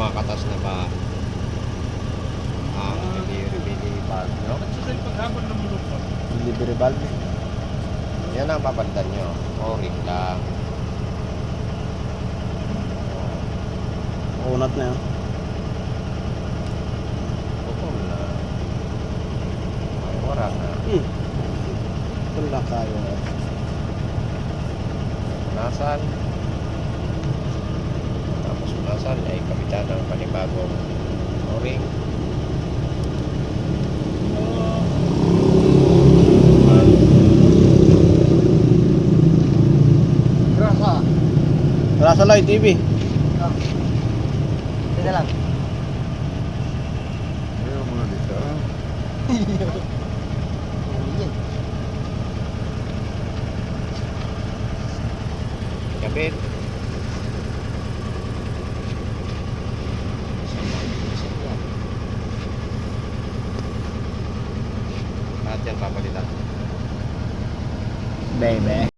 mga katas na ba ang delivery valve nyo. Nagsasay paghabol ng mulok ko. Delivery valve. Yan ang papalitan nyo. O-ring lang. Unat na yun. Putol na. May wala na. Ito lang kayo. Punasan. Tapos punasan ay kapitan ng panibagong o-ring. Grasa. Wala sa Light TV. Teka lang. Ayaw mo na dito. Kapit. Lahat yan papalitan. Baby.